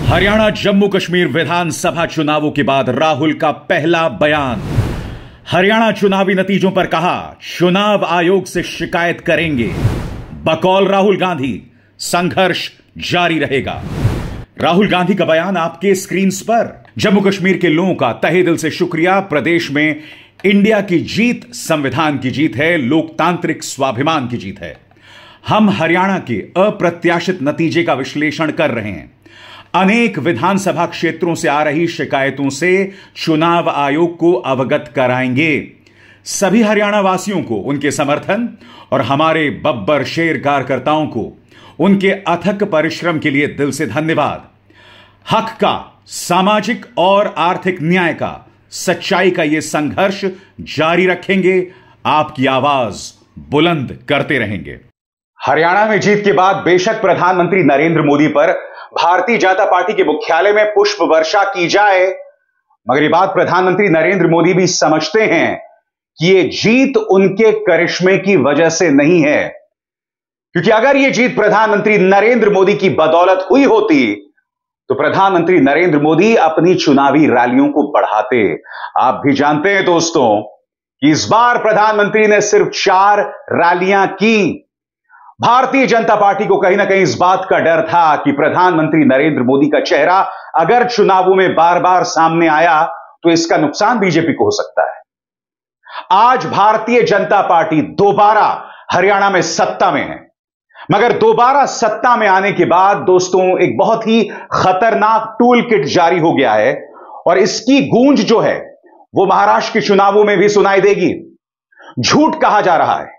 हरियाणा जम्मू कश्मीर विधानसभा चुनावों के बाद राहुल का पहला बयान। हरियाणा चुनावी नतीजों पर कहा, चुनाव आयोग से शिकायत करेंगे। बकौल राहुल गांधी, संघर्ष जारी रहेगा। राहुल गांधी का बयान आपके स्क्रीन पर। जम्मू कश्मीर के लोगों का तहे दिल से शुक्रिया। प्रदेश में इंडिया की जीत संविधान की जीत है, लोकतांत्रिक स्वाभिमान की जीत है। हम हरियाणा के अप्रत्याशित नतीजे का विश्लेषण कर रहे हैं। अनेक विधानसभा क्षेत्रों से आ रही शिकायतों से चुनाव आयोग को अवगत कराएंगे। सभी हरियाणा वासियों को उनके समर्थन और हमारे बब्बर शेर कार्यकर्ताओं को उनके अथक परिश्रम के लिए दिल से धन्यवाद। हक का, सामाजिक और आर्थिक न्याय का, सच्चाई का यह संघर्ष जारी रखेंगे। आपकी आवाज बुलंद करते रहेंगे। हरियाणा में जीत के बाद बेशक प्रधानमंत्री नरेंद्र मोदी पर भारतीय जनता पार्टी के मुख्यालय में पुष्प वर्षा की जाए, मगर ये बात प्रधानमंत्री नरेंद्र मोदी भी समझते हैं कि ये जीत उनके करिश्मे की वजह से नहीं है। क्योंकि अगर ये जीत प्रधानमंत्री नरेंद्र मोदी की बदौलत हुई होती तो प्रधानमंत्री नरेंद्र मोदी अपनी चुनावी रैलियों को बढ़ाते। आप भी जानते हैं दोस्तों कि इस बार प्रधानमंत्री ने सिर्फ 4 रैलियां की। भारतीय जनता पार्टी को कहीं ना कहीं इस बात का डर था कि प्रधानमंत्री नरेंद्र मोदी का चेहरा अगर चुनावों में बार बार सामने आया तो इसका नुकसान बीजेपी को हो सकता है। आज भारतीय जनता पार्टी दोबारा हरियाणा में सत्ता में है, मगर दोबारा सत्ता में आने के बाद दोस्तों एक बहुत ही खतरनाक टूल किट जारी हो गया है और इसकी गूंज जो है वो महाराष्ट्र के चुनावों में भी सुनाई देगी। झूठ कहा जा रहा है,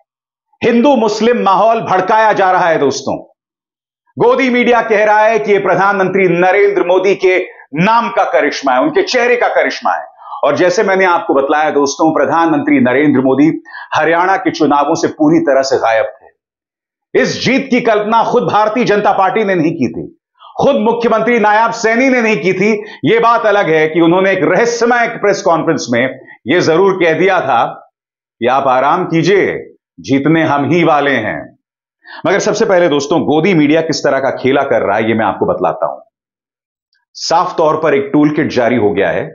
हिंदू मुस्लिम माहौल भड़काया जा रहा है दोस्तों। गोदी मीडिया कह रहा है कि यह प्रधानमंत्री नरेंद्र मोदी के नाम का करिश्मा है, उनके चेहरे का करिश्मा है। और जैसे मैंने आपको बतलाया दोस्तों, प्रधानमंत्री नरेंद्र मोदी हरियाणा के चुनावों से पूरी तरह से गायब थे। इस जीत की कल्पना खुद भारतीय जनता पार्टी ने नहीं की थी, खुद मुख्यमंत्री नायब सैनी ने नहीं की थी। यह बात अलग है कि उन्होंने एक रहस्यमय प्रेस कॉन्फ्रेंस में यह जरूर कह दिया था कि आप आराम कीजिए, जीतने हम ही वाले हैं। मगर सबसे पहले दोस्तों, गोदी मीडिया किस तरह का खेला कर रहा है यह मैं आपको बतलाता हूं। साफ तौर पर एक टूल किट जारी हो गया है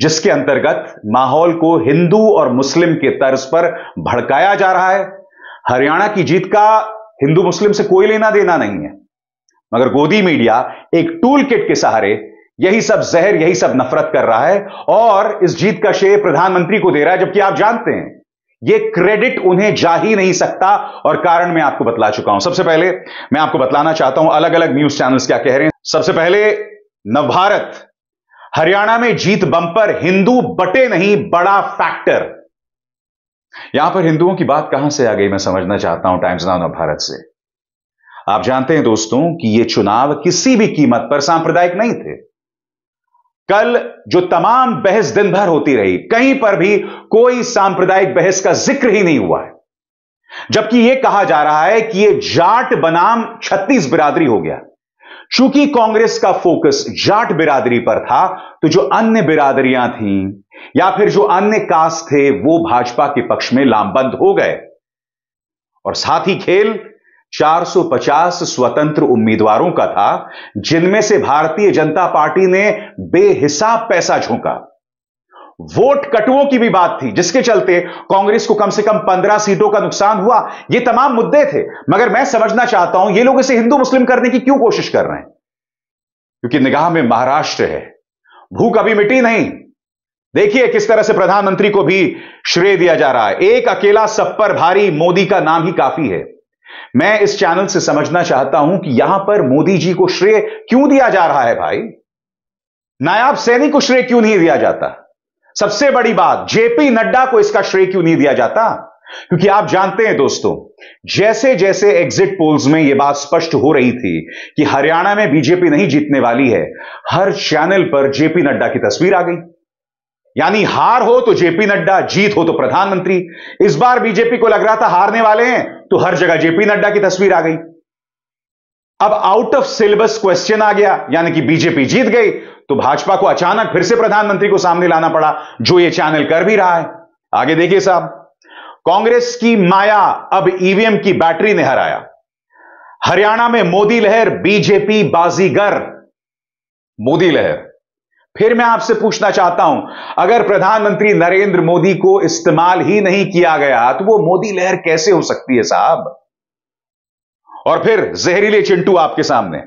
जिसके अंतर्गत माहौल को हिंदू और मुस्लिम के तर्ज पर भड़काया जा रहा है। हरियाणा की जीत का हिंदू मुस्लिम से कोई लेना देना नहीं है, मगर गोदी मीडिया एक टूल किट के सहारे यही सब जहर, यही सब नफरत कर रहा है और इस जीत का श्रेय प्रधानमंत्री को दे रहा है, जबकि आप जानते हैं यह क्रेडिट उन्हें जा ही नहीं सकता। और कारण मैं आपको बतला चुका हूं। सबसे पहले मैं आपको बतलाना चाहता हूं अलग अलग न्यूज चैनल्स क्या कह रहे हैं। सबसे पहले नवभारत, हरियाणा में जीत बंपर, हिंदू बटे नहीं, बड़ा फैक्टर। यहां पर हिंदुओं की बात कहां से आ गई मैं समझना चाहता हूं टाइम्स नाउ नवभारत से। आप जानते हैं दोस्तों कि यह चुनाव किसी भी कीमत पर सांप्रदायिक नहीं थे। कल जो तमाम बहस दिन भर होती रही, कहीं पर भी कोई सांप्रदायिक बहस का जिक्र ही नहीं हुआ है, जबकि यह कहा जा रहा है कि यह जाट बनाम 36 बिरादरी हो गया। चूंकि कांग्रेस का फोकस जाट बिरादरी पर था तो जो अन्य बिरादरियां थीं या फिर जो अन्य कास्ट थे वो भाजपा के पक्ष में लामबंद हो गए। और साथ ही खेल 450 स्वतंत्र उम्मीदवारों का था, जिनमें से भारतीय जनता पार्टी ने बेहिसाब पैसा झोंका। वोट कटुओं की भी बात थी, जिसके चलते कांग्रेस को कम से कम 15 सीटों का नुकसान हुआ। ये तमाम मुद्दे थे, मगर मैं समझना चाहता हूं ये लोग इसे हिंदू मुस्लिम करने की क्यों कोशिश कर रहे हैं। क्योंकि निगाह में महाराष्ट्र है, भूख अभी मिटी नहीं। देखिए किस तरह से प्रधानमंत्री को भी श्रेय दिया जा रहा है। एक अकेला सब पर भारी, मोदी का नाम ही काफी है। मैं इस चैनल से समझना चाहता हूं कि यहां पर मोदी जी को श्रेय क्यों दिया जा रहा है भाई, नायब सैनी को श्रेय क्यों नहीं दिया जाता। सबसे बड़ी बात, जेपी नड्डा को इसका श्रेय क्यों नहीं दिया जाता। क्योंकि आप जानते हैं दोस्तों, जैसे जैसे एग्जिट पोल्स में यह बात स्पष्ट हो रही थी कि हरियाणा में बीजेपी नहीं जीतने वाली है, हर चैनल पर जेपी नड्डा की तस्वीर आ गई। यानी हार हो तो जेपी नड्डा, जीत हो तो प्रधानमंत्री। इस बार बीजेपी को लग रहा था हारने वाले हैं तो हर जगह जेपी नड्डा की तस्वीर आ गई। अब आउट ऑफ सिलेबस क्वेश्चन आ गया, यानी कि बीजेपी जीत गई तो भाजपा को अचानक फिर से प्रधानमंत्री को सामने लाना पड़ा, जो ये चैनल कर भी रहा है। आगे देखिए साहब, कांग्रेस की माया अब ईवीएम की बैटरी ने हराया। हरियाणा में मोदी लहर, बीजेपी बाजीगर। मोदी लहर। फिर मैं आपसे पूछना चाहता हूं, अगर प्रधानमंत्री नरेंद्र मोदी को इस्तेमाल ही नहीं किया गया तो वो मोदी लहर कैसे हो सकती है साहब? और फिर जहरीले चिंटू आपके सामने,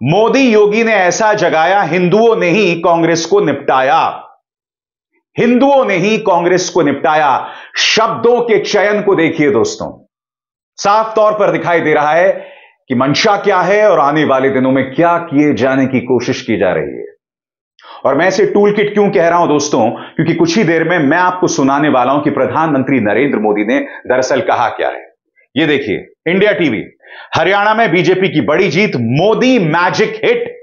मोदी योगी ने ऐसा जगाया, हिंदुओं ने ही कांग्रेस को निपटाया। हिंदुओं ने ही कांग्रेस को निपटाया। शब्दों के चयन को देखिए दोस्तों, साफ तौर पर दिखाई दे रहा है कि मंशा क्या है और आने वाले दिनों में क्या किए जाने की कोशिश की जा रही है। और मैं इसे टूल किट क्यों कह रहा हूं दोस्तों, क्योंकि कुछ ही देर में मैं आपको सुनाने वाला हूं कि प्रधानमंत्री नरेंद्र मोदी ने दरअसल कहा क्या है। यह देखिए, इंडिया टीवी, हरियाणा में बीजेपी की बड़ी जीत, मोदी मैजिक हिट।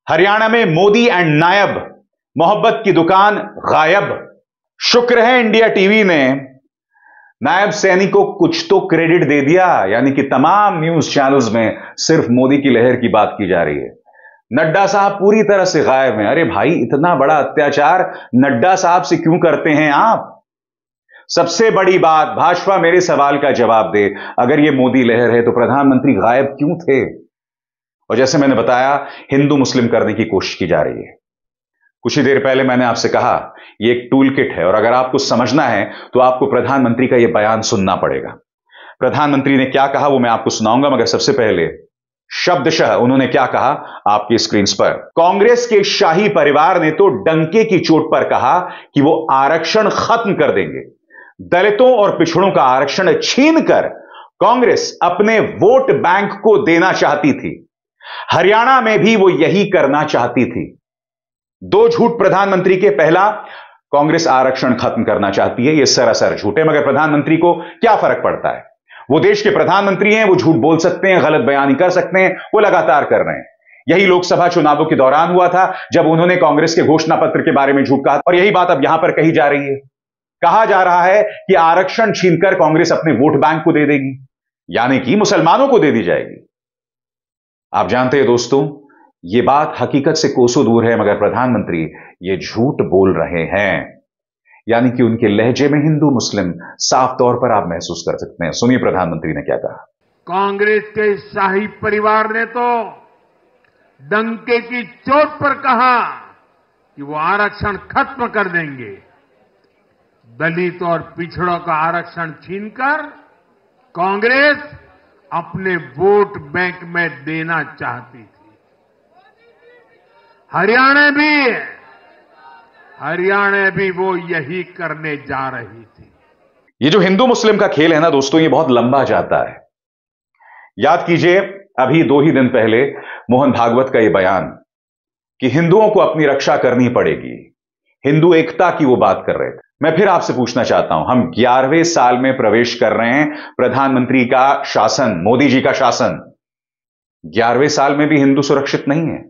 हरियाणा में मोदी एंड नायब, मोहब्बत की दुकान गायब। शुक्र है इंडिया टीवी ने नायब सैनी को कुछ तो क्रेडिट दे दिया, यानी कि तमाम न्यूज चैनल्स में सिर्फ मोदी की लहर की बात की जा रही है। नड्डा साहब पूरी तरह से गायब हैं। अरे भाई, इतना बड़ा अत्याचार नड्डा साहब से क्यों करते हैं आप? सबसे बड़ी बात, भाजपा मेरे सवाल का जवाब दे, अगर यह मोदी लहर है तो प्रधानमंत्री गायब क्यों थे? और जैसे मैंने बताया, हिंदू मुस्लिम करने की कोशिश की जा रही है। कुछ ही देर पहले मैंने आपसे कहा यह एक टूल किट है, और अगर आपको समझना है तो आपको प्रधानमंत्री का यह बयान सुनना पड़ेगा। प्रधानमंत्री ने क्या कहा वो मैं आपको सुनाऊंगा, मगर सबसे पहले शब्दशः उन्होंने क्या कहा आपकी स्क्रीन पर। कांग्रेस के शाही परिवार ने तो डंके की चोट पर कहा कि वो आरक्षण खत्म कर देंगे। दलितों और पिछड़ों का आरक्षण छीनकर कांग्रेस अपने वोट बैंक को देना चाहती थी। हरियाणा में भी वो यही करना चाहती थी। दो झूठ प्रधानमंत्री के। पहला, कांग्रेस आरक्षण खत्म करना चाहती है, यह सरासर झूठ है, मगर प्रधानमंत्री को क्या फर्क पड़ता है? वो देश के प्रधानमंत्री हैं, वो झूठ बोल सकते हैं, गलत बयानी कर सकते हैं, वो लगातार कर रहे हैं। यही लोकसभा चुनावों के दौरान हुआ था, जब उन्होंने कांग्रेस के घोषणा पत्र के बारे में झूठ कहा, और यही बात अब यहां पर कही जा रही है। कहा जा रहा है कि आरक्षण छीनकर कांग्रेस अपने वोट बैंक को दे देगी, यानी कि मुसलमानों को दे दी जाएगी। आप जानते हैं दोस्तों, यह बात हकीकत से कोसों दूर है, मगर प्रधानमंत्री ये झूठ बोल रहे हैं, यानी कि उनके लहजे में हिंदू मुस्लिम साफ तौर पर आप महसूस कर सकते हैं। सुनिए प्रधानमंत्री ने क्या कहा। कांग्रेस के शाही परिवार ने तो डंके की चोट पर कहा कि वो आरक्षण खत्म कर देंगे। दलित और पिछड़ों का आरक्षण छीनकर कांग्रेस अपने वोट बैंक में देना चाहती थी। हरियाणा भी वो यही करने जा रही थी। ये जो हिंदू मुस्लिम का खेल है ना दोस्तों, ये बहुत लंबा जाता है। याद कीजिए, अभी 2 ही दिन पहले मोहन भागवत का ये बयान कि हिंदुओं को अपनी रक्षा करनी पड़ेगी, हिंदू एकता की वो बात कर रहे थे। मैं फिर आपसे पूछना चाहता हूं, हम 11वें साल में प्रवेश कर रहे हैं, प्रधानमंत्री का शासन, मोदी जी का शासन। 11वें साल में भी हिंदू सुरक्षित नहीं है।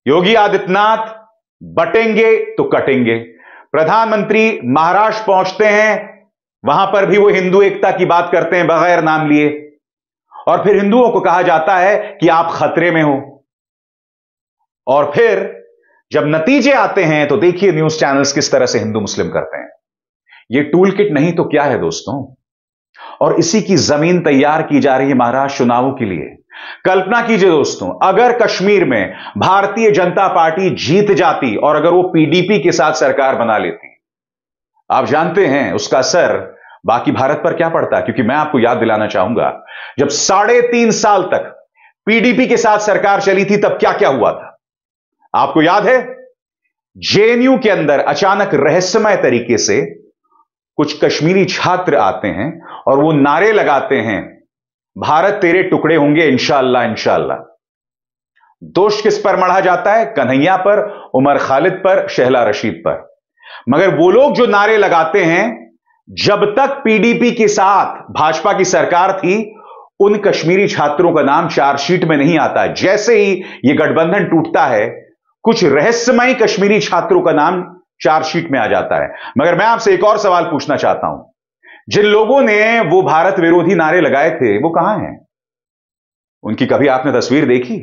योगी आदित्यनाथ बटेंगे तो कटेंगे। प्रधानमंत्री महाराष्ट्र पहुंचते हैं, वहां पर भी वो हिंदू एकता की बात करते हैं बगैर नाम लिए, और फिर हिंदुओं को कहा जाता है कि आप खतरे में हो। और फिर जब नतीजे आते हैं तो देखिए न्यूज चैनल्स किस तरह से हिंदू मुस्लिम करते हैं। ये टूल किट नहीं तो क्या है दोस्तों, और इसी की जमीन तैयार की जा रही है महाराष्ट्र चुनावों के लिए। कल्पना कीजिए दोस्तों, अगर कश्मीर में भारतीय जनता पार्टी जीत जाती और अगर वो पीडीपी के साथ सरकार बना लेती, आप जानते हैं उसका असर बाकी भारत पर क्या पड़ता है। क्योंकि मैं आपको याद दिलाना चाहूंगा, जब 3.5 साल तक पीडीपी के साथ सरकार चली थी तब क्या क्या हुआ था आपको याद है? जेएनयू के अंदर अचानक रहस्यमय तरीके से कुछ कश्मीरी छात्र आते हैं और वो नारे लगाते हैं, भारत तेरे टुकड़े होंगे इंशाअल्लाह इंशाअल्लाह। दोष किस पर मढ़ा जाता है? कन्हैया पर, उमर खालिद पर, शहला रशीद पर। मगर वो लोग जो नारे लगाते हैं, जब तक पीडीपी के साथ भाजपा की सरकार थी, उन कश्मीरी छात्रों का नाम चार्जशीट में नहीं आता। जैसे ही यह गठबंधन टूटता है, कुछ रहस्यमयी कश्मीरी छात्रों का नाम चार्जशीट में आ जाता है। मगर मैं आपसे एक और सवाल पूछना चाहता हूं, जिन लोगों ने वो भारत विरोधी नारे लगाए थे वो कहां हैं? उनकी कभी आपने तस्वीर देखी?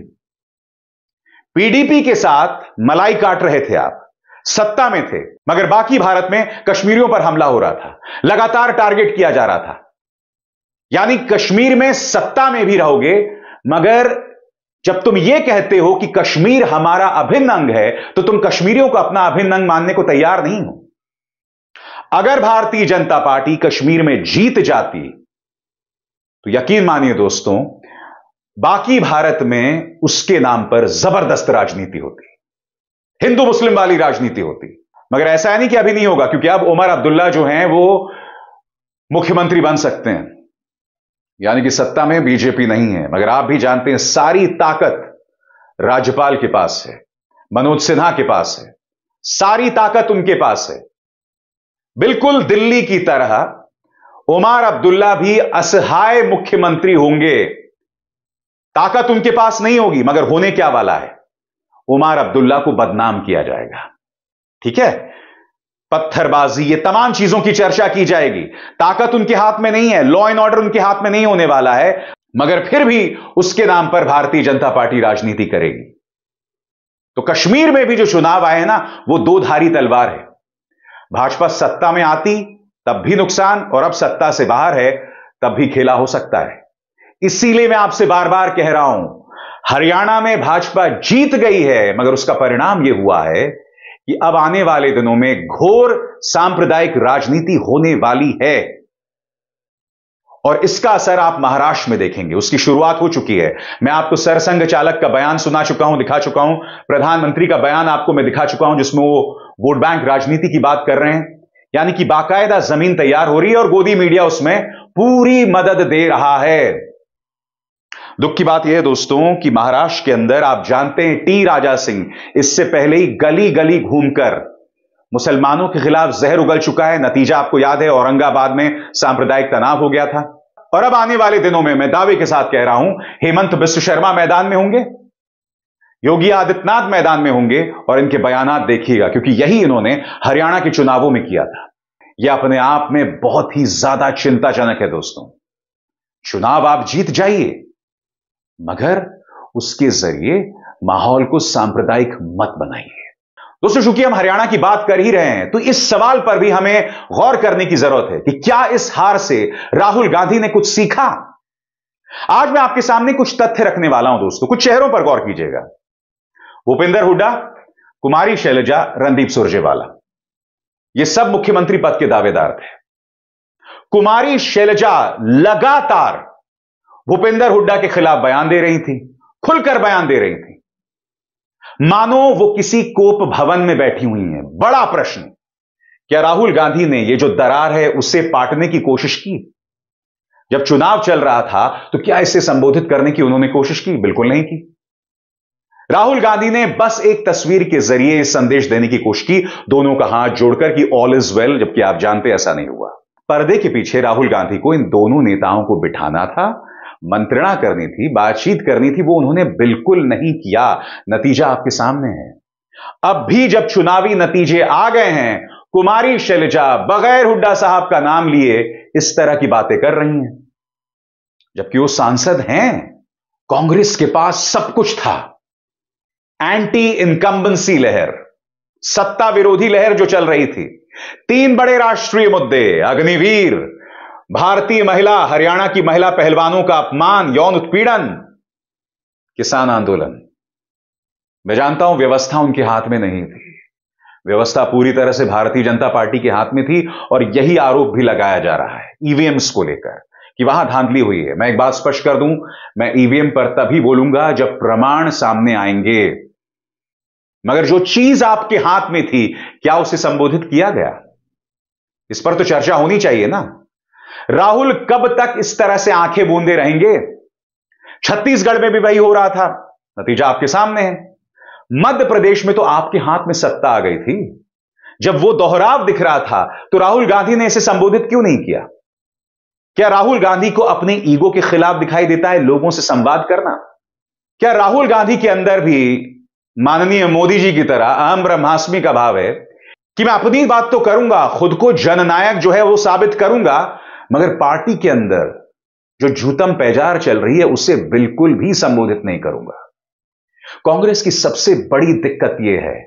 पीडीपी के साथ मलाई काट रहे थे आप, सत्ता में थे, मगर बाकी भारत में कश्मीरियों पर हमला हो रहा था, लगातार टारगेट किया जा रहा था। यानी कश्मीर में सत्ता में भी रहोगे, मगर जब तुम यह कहते हो कि कश्मीर हमारा अभिन्न अंग है, तो तुम कश्मीरियों को अपना अभिन्न अंग मानने को तैयार नहीं हो। अगर भारतीय जनता पार्टी कश्मीर में जीत जाती तो यकीन मानिए दोस्तों, बाकी भारत में उसके नाम पर जबरदस्त राजनीति होती, हिंदू मुस्लिम वाली राजनीति होती। मगर ऐसा है नहीं कि अभी नहीं होगा, क्योंकि अब उमर अब्दुल्ला जो हैं वो मुख्यमंत्री बन सकते हैं, यानी कि सत्ता में बीजेपी नहीं है। मगर आप भी जानते हैं सारी ताकत राज्यपाल के पास है, मनोज सिन्हा के पास है, सारी ताकत उनके पास है। बिल्कुल दिल्ली की तरह उमर अब्दुल्ला भी असहाय मुख्यमंत्री होंगे। ताकत उनके पास नहीं होगी, मगर होने क्या वाला है, उमर अब्दुल्ला को बदनाम किया जाएगा। ठीक है, पत्थरबाजी, ये तमाम चीजों की चर्चा की जाएगी। ताकत उनके हाथ में नहीं है, लॉ एंड ऑर्डर उनके हाथ में नहीं होने वाला है, मगर फिर भी उसके नाम पर भारतीय जनता पार्टी राजनीति करेगी। तो कश्मीर में भी जो चुनाव आए हैं ना, वो दो धारी तलवार है। भाजपा सत्ता में आती तब भी नुकसान, और अब सत्ता से बाहर है तब भी खेला हो सकता है। इसीलिए मैं आपसे बार बार कह रहा हूं, हरियाणा में भाजपा जीत गई है, मगर उसका परिणाम यह हुआ है कि अब आने वाले दिनों में घोर सांप्रदायिक राजनीति होने वाली है, और इसका असर आप महाराष्ट्र में देखेंगे। उसकी शुरुआत हो चुकी है। मैं आपको सरसंघ चालक का बयान सुना चुका हूं, दिखा चुका हूं। प्रधानमंत्री का बयान आपको मैं दिखा चुका हूं, जिसमें वो वोट बैंक राजनीति की बात कर रहे हैं, यानी कि बाकायदा जमीन तैयार हो रही है और गोदी मीडिया उसमें पूरी मदद दे रहा है। दुख की बात यह है दोस्तों कि महाराष्ट्र के अंदर आप जानते हैं टी राजा सिंह इससे पहले ही गली गली घूमकर मुसलमानों के खिलाफ जहर उगल चुका है। नतीजा आपको याद है, औरंगाबाद में सांप्रदायिक तनाव हो गया था। और अब आने वाले दिनों में मैं दावे के साथ कह रहा हूं, हेमंत बिस्व शर्मा मैदान में होंगे, योगी आदित्यनाथ मैदान में होंगे, और इनके बयानात देखिएगा, क्योंकि यही इन्होंने हरियाणा के चुनावों में किया था। यह अपने आप में बहुत ही ज्यादा चिंताजनक है दोस्तों। चुनाव आप जीत जाइए, मगर उसके जरिए माहौल को सांप्रदायिक मत बनाइए। दोस्तों, चूंकि हम हरियाणा की बात कर ही रहे हैं, तो इस सवाल पर भी हमें गौर करने की जरूरत है कि क्या इस हार से राहुल गांधी ने कुछ सीखा। आज मैं आपके सामने कुछ तथ्य रखने वाला हूं दोस्तों, कुछ चेहरों पर गौर कीजिएगा। भूपेंद्र हुड्डा, कुमारी शैलजा, रणदीप सुरजेवाला, ये सब मुख्यमंत्री पद के दावेदार थे। कुमारी शैलजा लगातार भूपेंद्र हुड्डा के खिलाफ बयान दे रही थी, खुलकर बयान दे रही थी, मानो वो किसी कोप भवन में बैठी हुई हैं। बड़ा प्रश्न, क्या राहुल गांधी ने ये जो दरार है उसे पाटने की कोशिश की? जब चुनाव चल रहा था तो क्या इसे संबोधित करने की उन्होंने कोशिश की? बिल्कुल नहीं की। राहुल गांधी ने बस एक तस्वीर के जरिए संदेश देने की कोशिश की, दोनों का हाथ जोड़कर कि ऑल इज वेल, जबकि आप जानते ऐसा नहीं हुआ। पर्दे के पीछे राहुल गांधी को इन दोनों नेताओं को बिठाना था, मंत्रणा करनी थी, बातचीत करनी थी, वो उन्होंने बिल्कुल नहीं किया। नतीजा आपके सामने है। अब भी जब चुनावी नतीजे आ गए हैं, कुमारी शैलजा बगैर हुड्डा साहब का नाम लिए इस तरह की बातें कर रही हैं, जबकि वो सांसद हैं। कांग्रेस के पास सब कुछ था। एंटी इनकम्बेंसी लहर, सत्ता विरोधी लहर जो चल रही थी, 3 बड़े राष्ट्रीय मुद्दे, अग्निवीर, भारतीय महिला, हरियाणा की महिला पहलवानों का अपमान, यौन उत्पीड़न, किसान आंदोलन। मैं जानता हूं व्यवस्था उनके हाथ में नहीं थी, व्यवस्था पूरी तरह से भारतीय जनता पार्टी के हाथ में थी, और यही आरोप भी लगाया जा रहा है ईवीएम्स को लेकर कि वहां धांधली हुई है। मैं एक बात स्पष्ट कर दूं, मैं ईवीएम पर तभी बोलूंगा जब प्रमाण सामने आएंगे, मगर जो चीज आपके हाथ में थी, क्या उसे संबोधित किया गया? इस पर तो चर्चा होनी चाहिए ना। राहुल कब तक इस तरह से आंखें बूंदे रहेंगे? छत्तीसगढ़ में भी वही हो रहा था, नतीजा आपके सामने है। मध्य प्रदेश में तो आपके हाथ में सत्ता आ गई थी। जब वो दोहराव दिख रहा था तो राहुल गांधी ने इसे संबोधित क्यों नहीं किया? क्या राहुल गांधी को अपने ईगो के खिलाफ दिखाई देता है लोगों से संवाद करना? क्या राहुल गांधी के अंदर भी माननीय मोदी जी की तरह अहम ब्रह्मास्मि का भाव है कि मैं अपनी बात तो करूंगा, खुद को जननायक जो है वो साबित करूंगा, मगर पार्टी के अंदर जो झूठम पैजार चल रही है उसे बिल्कुल भी संबोधित नहीं करूंगा। कांग्रेस की सबसे बड़ी दिक्कत यह है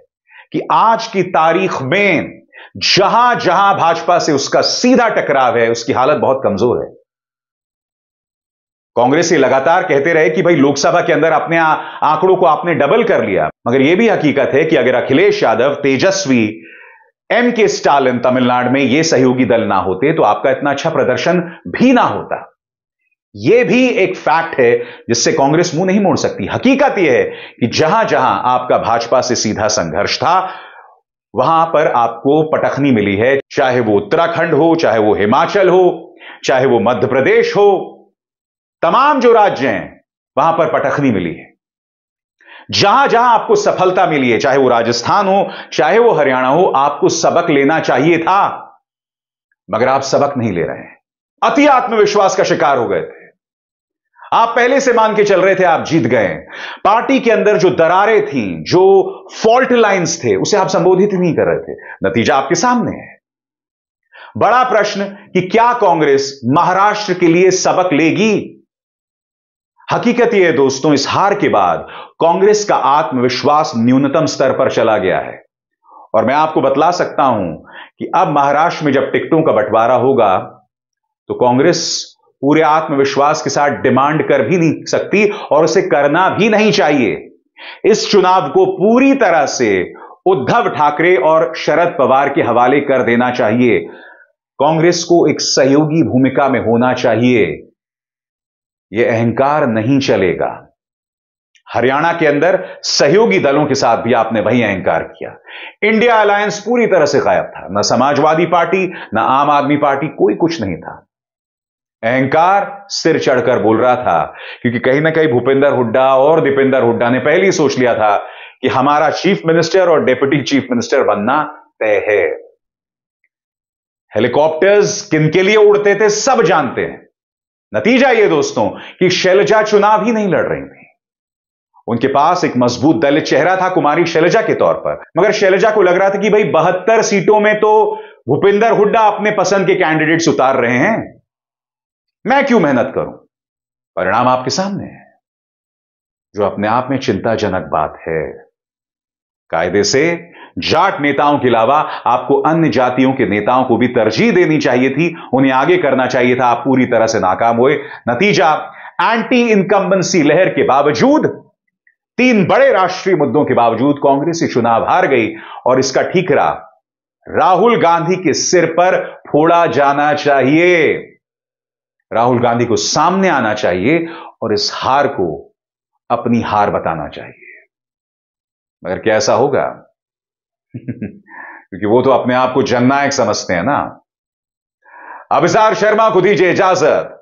कि आज की तारीख में जहां जहां भाजपा से उसका सीधा टकराव है, उसकी हालत बहुत कमजोर है। कांग्रेस ये लगातार कहते रहे कि भाई लोकसभा के अंदर अपने आंकड़ों को आपने डबल कर लिया, मगर यह भी हकीकत है कि अगर अखिलेश यादव, तेजस्वी, के स्टालिन तमिलनाडु में ये सहयोगी दल ना होते तो आपका इतना अच्छा प्रदर्शन भी ना होता। यह भी एक फैक्ट है जिससे कांग्रेस मुंह नहीं मोड़ सकती। हकीकत यह है कि जहां जहां आपका भाजपा से सीधा संघर्ष था वहां पर आपको पटखनी मिली है, चाहे वो उत्तराखंड हो, चाहे वो हिमाचल हो, चाहे वो मध्य प्रदेश हो, तमाम जो राज्य हैं वहां पर पटखनी मिली है। जहां जहां आपको सफलता मिली है, चाहे वो राजस्थान हो, चाहे वो हरियाणा हो, आपको सबक लेना चाहिए था, मगर आप सबक नहीं ले रहे हैं। अति आत्मविश्वास का शिकार हो गए थे। आप पहले से मान के चल रहे थे आप जीत गए। पार्टी के अंदर जो दरारें थीं, जो फॉल्ट लाइंस थे, उसे आप संबोधित नहीं कर रहे थे। नतीजा आपके सामने है। बड़ा प्रश्न कि क्या कांग्रेस महाराष्ट्र के लिए सबक लेगी? हकीकत यह है दोस्तों, इस हार के बाद कांग्रेस का आत्मविश्वास न्यूनतम स्तर पर चला गया है। और मैं आपको बतला सकता हूं कि अब महाराष्ट्र में जब टिकटों का बंटवारा होगा तो कांग्रेस पूरे आत्मविश्वास के साथ डिमांड कर भी नहीं सकती और उसे करना भी नहीं चाहिए। इस चुनाव को पूरी तरह से उद्धव ठाकरे और शरद पवार के हवाले कर देना चाहिए। कांग्रेस को एक सहयोगी भूमिका में होना चाहिए। यह अहंकार नहीं चलेगा। हरियाणा के अंदर सहयोगी दलों के साथ भी आपने वही अहंकार किया। इंडिया अलायंस पूरी तरह से गायब था। न समाजवादी पार्टी, न आम आदमी पार्टी, कोई कुछ नहीं था। अहंकार सिर चढ़कर बोल रहा था, क्योंकि कहीं ना कहीं भूपेंद्र हुड्डा और दीपेंद्र हुड्डा ने पहले ही सोच लिया था कि हमारा चीफ मिनिस्टर और डिप्टी चीफ मिनिस्टर बनना तय है। हेलीकॉप्टर्स किनके लिए उड़ते थे सब जानते हैं। नतीजा यह दोस्तों कि शैलजा चुनाव ही नहीं लड़ रही थी। उनके पास एक मजबूत दलित चेहरा था कुमारी शैलजा के तौर पर, मगर शैलजा को लग रहा था कि भाई 72 सीटों में तो भूपेंद्र हुड्डा अपने पसंद के कैंडिडेट्स उतार रहे हैं, मैं क्यों मेहनत करूं? परिणाम आपके सामने है, जो अपने आप में चिंताजनक बात है। कायदे से जाट नेताओं के अलावा आपको अन्य जातियों के नेताओं को भी तरजीह देनी चाहिए थी, उन्हें आगे करना चाहिए था। आप पूरी तरह से नाकाम हुए। नतीजा, एंटी इनकम्बेंसी लहर के बावजूद, 3 बड़े राष्ट्रीय मुद्दों के बावजूद कांग्रेस चुनाव हार गई और इसका ठीकरा राहुल गांधी के सिर पर फोड़ा जाना चाहिए। राहुल गांधी को सामने आना चाहिए और इस हार को अपनी हार बताना चाहिए। मगर क्या ऐसा होगा? क्योंकि वो तो अपने आप को जननायक समझते हैं ना। अभिसार शर्मा को दीजिए इजाजत।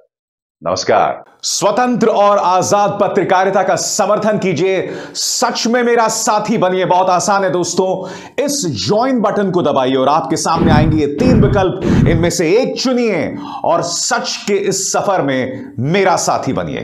नमस्कार। स्वतंत्र और आजाद पत्रकारिता का समर्थन कीजिए, सच में मेरा साथी बनिए। बहुत आसान है दोस्तों, इस ज्वाइन बटन को दबाइए और आपके सामने आएंगे ये 3 विकल्प, इनमें से एक चुनिए और सच के इस सफर में मेरा साथी बनिए।